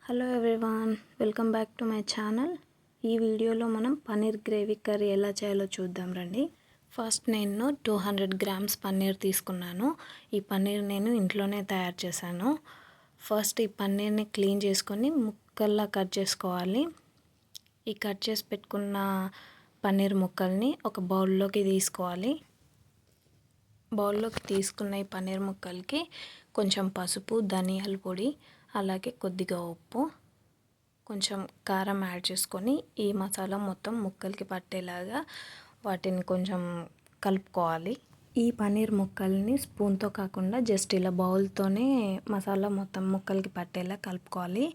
Hello everyone, welcome back to my channel. ఈ వీడియోలో మనం పన్నీర్ గ్రేవీ కర్రీ ఎలా చేయాలో చూద్దాం రండి. ఫస్ట్ నేను 200 గ్రామ్స్ పన్నీర్ తీసుకున్నాను. ఈ పన్నీర్ నేను ఇంట్లోనే తయారు చేశాను. ఫస్ట్ ఈ పన్నీర్ని క్లీన్ చేసుకొని ముక్కల్లా కట్ చేసుకోవాలి. ఈ కట్ చేసి పెట్టుకున్న పన్నీర్ ముక్కల్ని ఒక బౌల్లోకి తీసుకోవాలి. బౌల్లోకి తీసుకున్న ఈ పన్నీర్ ముక్కలకి కొంచెం పసుపు, ధనియాల పొడి, అలాగే కొద్దిగా ఉప్పు, కొంచెం కారం యాడ్ చేసుకొని ఈ మసాలా మొత్తం ముక్కలకి పట్టేలాగా వాటిని కొంచెం కలుపుకోవాలి. ఈ పన్నీర్ ముక్కల్ని స్పూన్తో కాకుండా జస్ట్ ఇలా బౌల్తోనే మసాలా మొత్తం ముక్కలకి పట్టేలా కలుపుకోవాలి.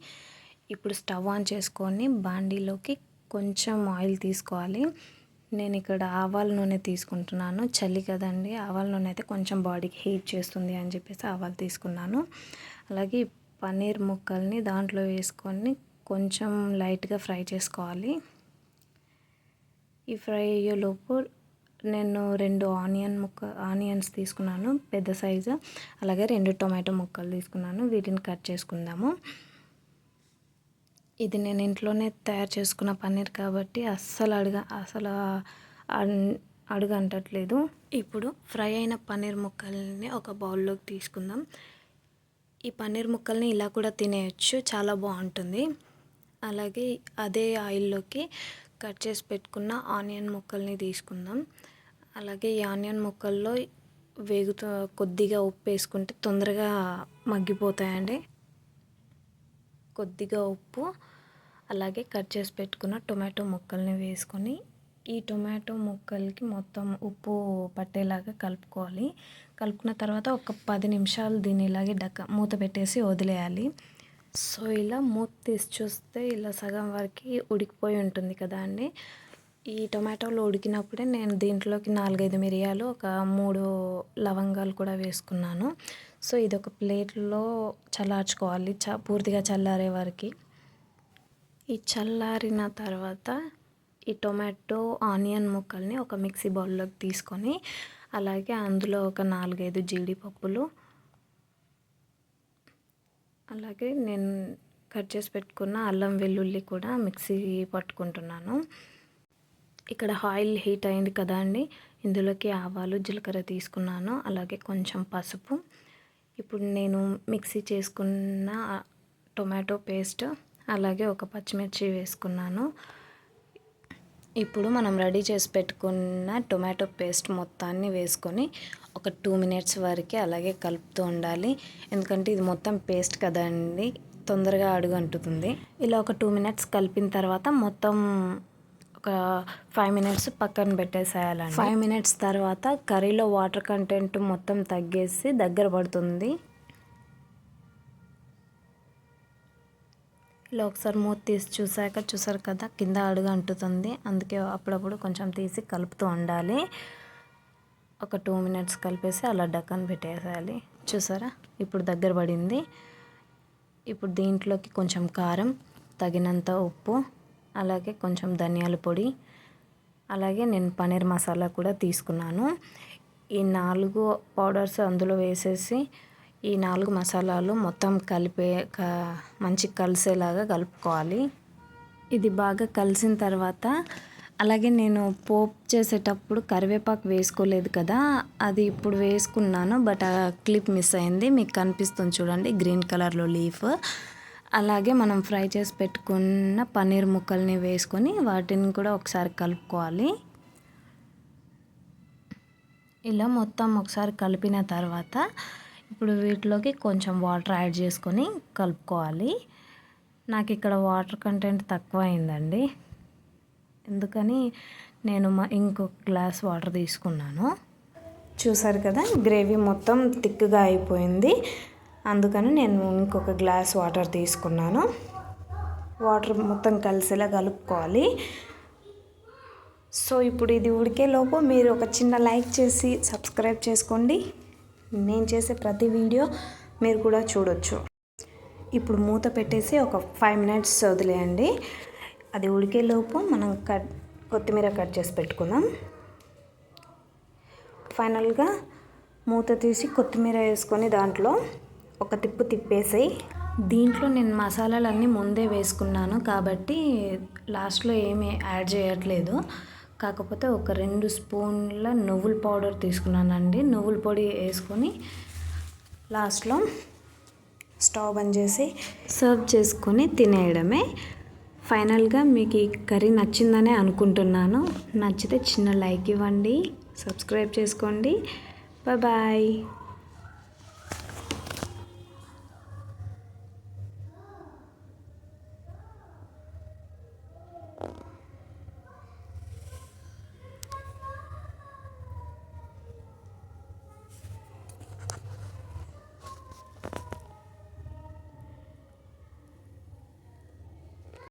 ఇప్పుడు స్టవ్ ఆన్ చేసుకొని బాండీలోకి కొంచెం ఆయిల్ తీసుకోవాలి. నేను ఇక్కడ ఆవాల నూనె తీసుకుంటున్నాను. చలి కదండి, ఆవాల నూనె అయితే కొంచెం బాడీకి హీట్ చేస్తుంది అని చెప్పేసి ఆవాలు తీసుకున్నాను. అలాగే పన్నీర్ ముక్కల్ని దాంట్లో వేసుకొని కొంచెం లైట్గా ఫ్రై చేసుకోవాలి. ఈ ఫ్రై అయ్యేలోపు నేను 2 ఆనియన్స్ తీసుకున్నాను, పెద్ద సైజు. అలాగే 2 టొమాటో ముక్కలు తీసుకున్నాను. వీటిని కట్ చేసుకుందాము. ఇది నేను ఇంట్లోనే తయారు చేసుకున్న పన్నీర్ కాబట్టి అస్సలు అడుగంటట్లేదు. ఇప్పుడు ఫ్రై అయిన పన్నీర్ ముక్కల్ని ఒక బౌల్లోకి తీసుకుందాం. ఈ పన్నీర్ ముక్కల్ని ఇలా కూడా తినేయచ్చు, చాలా బాగుంటుంది. అలాగే అదే ఆయిల్లోకి కట్ చేసి పెట్టుకున్న ఆనియన్ ముక్కల్ని తీసుకుందాం. అలాగే ఈ ఆనియన్ ముక్కల్లో కొద్దిగా ఉప్పు వేసుకుంటే తొందరగా మగ్గిపోతాయండి. కొద్దిగా ఉప్పు, అలాగే కట్ చేసి పెట్టుకున్న టొమాటో ముక్కల్ని వేసుకొని ఈ టొమాటో ముక్కలకి మొత్తం ఉప్పు పట్టేలాగా కలుపుకోవాలి. కలుపుకున్న తర్వాత ఒక 10 నిమిషాలు దీన్ని ఇలాగే మూత పెట్టేసి వదిలేయాలి. సో ఇలా మూత తీసి చూస్తే ఇలా సగం వరకు ఉడికిపోయి ఉంటుంది కదా అండి. ఈ టొమాటోలు ఉడికినప్పుడే నేను దీంట్లోకి 4-5 మిరియాలు, ఒక 3 లవంగాలు కూడా వేసుకున్నాను. సో ఇది ఒక ప్లేట్లో చల్లార్చుకోవాలి, పూర్తిగా చల్లారే వరకు. ఈ చల్లారిన తర్వాత ఈ టొమాటో ఆనియన్ ముక్కల్ని ఒక మిక్సీ బౌల్లోకి తీసుకొని అలాగే అందులో ఒక 4-5 జీడిపప్పులు, అలాగే నేను కట్ చేసి పెట్టుకున్న అల్లం వెల్లుల్లి కూడా మిక్సీ పట్టుకుంటున్నాను. ఇక్కడ ఆయిల్ హీట్ అయింది కదా అండి, ఇందులోకి ఆవాలు, జీలకర్ర తీసుకున్నాను. అలాగే కొంచెం పసుపు. ఇప్పుడు నేను మిక్సీ చేసుకున్న టొమాటో పేస్ట్, అలాగే ఒక పచ్చిమిర్చి వేసుకున్నాను. ఇప్పుడు మనం రెడీ చేసి పెట్టుకున్న టొమాటో పేస్ట్ మొత్తాన్ని వేసుకొని ఒక 2 మినిట్స్ వరకు అలాగే కలుపుతూ ఉండాలి. ఎందుకంటే ఇది మొత్తం పేస్ట్ కదండి, తొందరగా అడుగు అంటుతుంది. ఇలా ఒక 2 మినిట్స్ కలిపిన తర్వాత మొత్తం ఒక 5 మినిట్స్ పక్కన పెట్టేసేయాలండి. 5 మినిట్స్ తర్వాత కర్రీలో వాటర్ కంటెంట్ మొత్తం తగ్గేసి దగ్గర పడుతుంది. ఇలా ఒకసారి మూత తీసి చూసారు కదా, కింద అడుగు అంటుతుంది. అందుకే అప్పుడప్పుడు కొంచెం తీసి కలుపుతూ ఉండాలి. ఒక 2 మినిట్స్ కలిపేసి అలా డక్కన పెట్టేసేయాలి. చూసారా, ఇప్పుడు దగ్గర పడింది. ఇప్పుడు దీంట్లోకి కొంచెం కారం, తగినంత ఉప్పు, అలాగే కొంచెం ధనియాల పొడి, అలాగే నేను పన్నీర్ మసాలా కూడా తీసుకున్నాను. ఈ 4 పౌడర్స్ అందులో వేసేసి ఈ 4 మసాలాలు మొత్తం మంచి కలిసేలాగా కలుపుకోవాలి. ఇది బాగా కలిసిన తర్వాత అలాగే నేను పోపు చేసేటప్పుడు కరివేపాకు వేసుకోలేదు కదా, అది ఇప్పుడు వేసుకున్నాను. బట్ ఆ క్లిప్ మిస్ అయింది. మీకు కనిపిస్తుంది చూడండి, గ్రీన్ కలర్లో లీఫ్. అలాగే మనం ఫ్రై చేసి పెట్టుకున్న పన్నీర్ ముక్కల్ని వేసుకొని వాటిని కూడా ఒకసారి కలుపుకోవాలి. ఇలా మొత్తం ఒకసారి కలిపిన తర్వాత ఇప్పుడు వీటిలోకి కొంచెం వాటర్ యాడ్ చేసుకొని కలుపుకోవాలి. నాకు ఇక్కడ వాటర్ కంటెంట్ తక్కువ అయిందండి, ఎందుకని నేను ఇంకొక గ్లాస్ వాటర్ తీసుకున్నాను. చూసారు కదా, గ్రేవీ మొత్తం థిక్గా అయిపోయింది. అందుకని నేను ఇంకొక గ్లాస్ వాటర్ తీసుకున్నాను. వాటర్ మొత్తం కలిసేలా కలుపుకోవాలి. సో ఇప్పుడు ఇది ఉడికేలోపు మీరు ఒక చిన్న లైక్ చేసి సబ్స్క్రైబ్ చేసుకోండి. నేను చేసే ప్రతి వీడియో మీరు కూడా చూడొచ్చు. ఇప్పుడు మూత పెట్టేసి ఒక 5 మినిట్స్ వదిలేయండి. అది ఉడికేలోపు మనం కొత్తిమీర కట్ చేసి పెట్టుకుందాం. ఫైనల్గా మూత తీసి కొత్తిమీర వేసుకొని దాంట్లో ఒక తిప్పేసి దీంట్లో నేను మసాలాలన్నీ ముందే వేసుకున్నాను కాబట్టి లాస్ట్లో ఏమీ యాడ్ చేయట్లేదు. కాకపోతే ఒక 2 స్పూన్ల నువ్వుల పౌడర్ తీసుకున్నానండి. నువ్వుల పొడి వేసుకొని లాస్ట్లో స్టవ్ బంద్ చేసి సర్వ్ చేసుకొని తినేయడమే. ఫైనల్గా మీకు ఈ కర్రీ నచ్చిందనే అనుకుంటున్నాను. నచ్చితే చిన్న లైక్ ఇవ్వండి, సబ్స్క్రైబ్ చేసుకోండి. బాయ్.